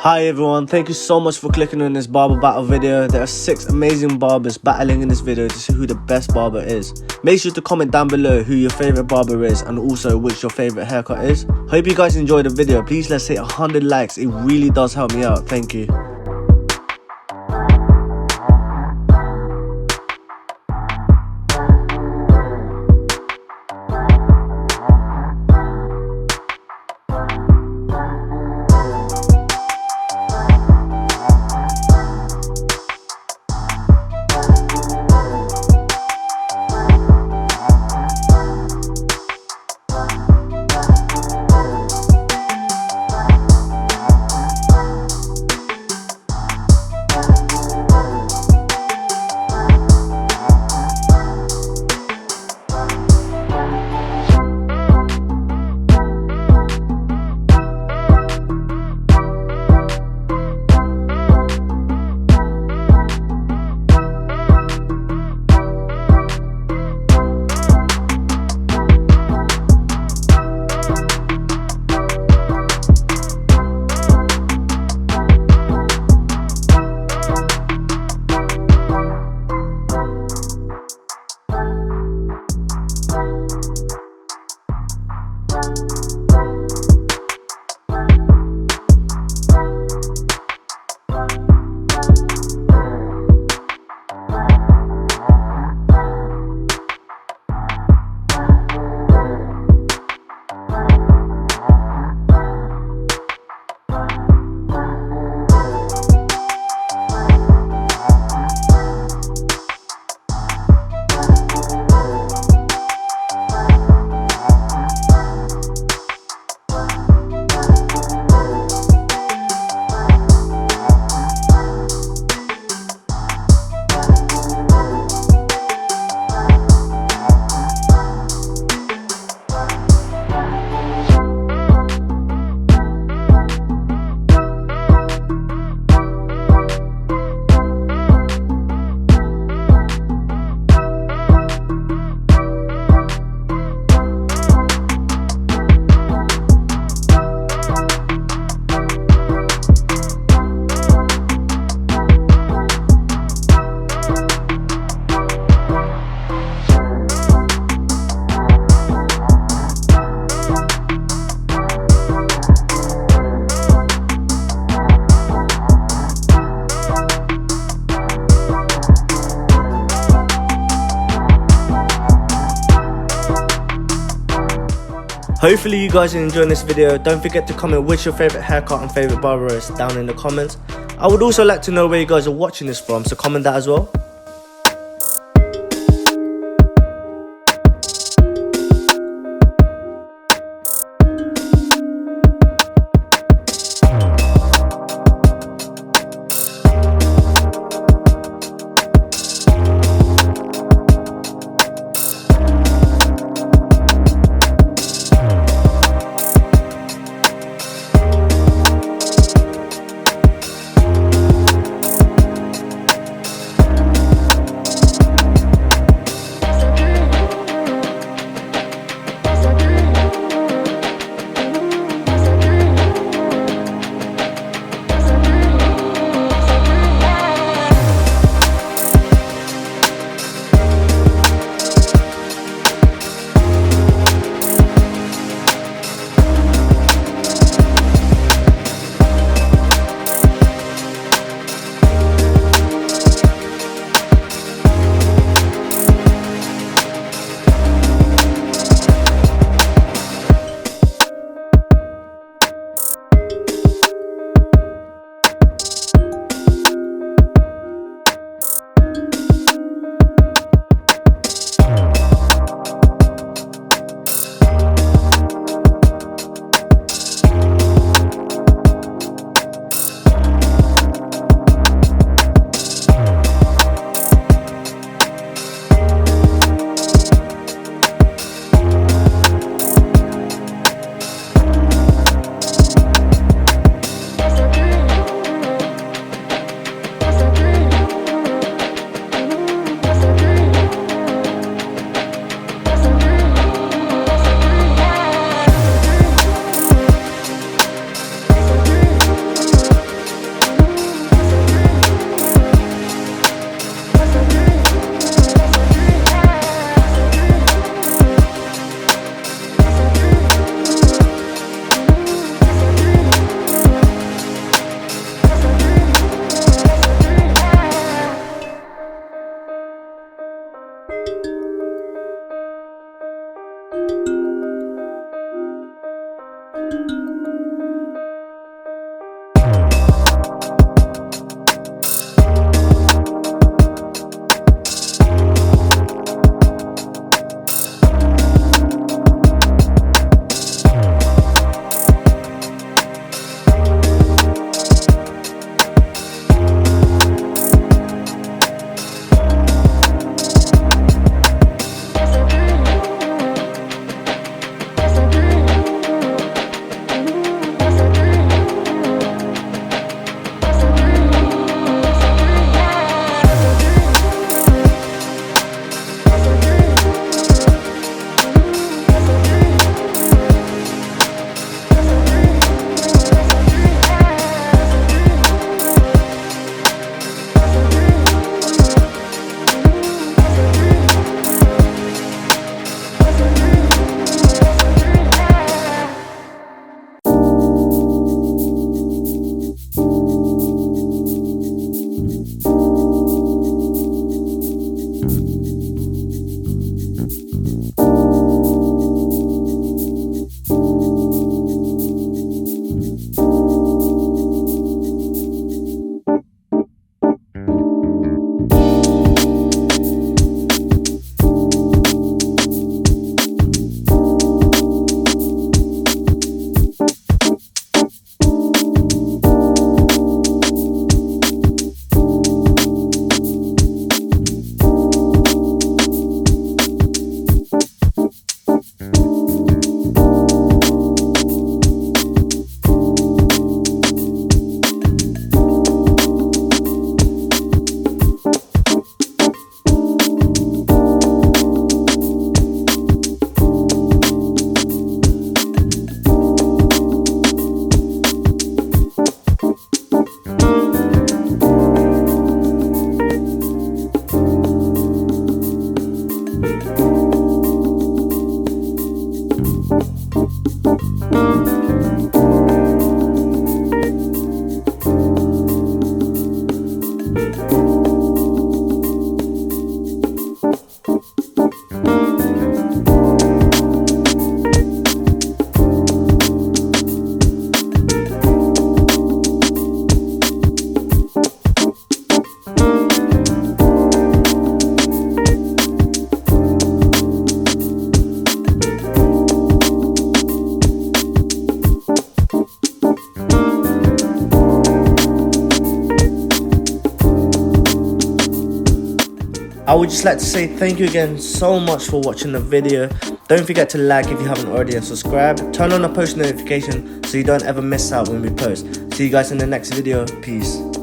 Hi everyone, thank you so much for clicking on this barber battle video. There are 6 amazing barbers battling in this video to see who the best barber is. Make sure to comment down below who your favourite barber is and also which your favourite haircut is. Hope you guys enjoyed the video. Please let's hit 100 likes, it really does help me out. Thank you. Hopefully you guys are enjoying this video. Don't forget to comment which your favourite haircut and favourite barber is down in the comments. I would also like to know where you guys are watching this from, so comment that as well. I would just like to say thank you again so much for watching the video. Don't forget to like if you haven't already and subscribe. Turn on the post notification so you don't ever miss out when we post. See you guys in the next video. Peace.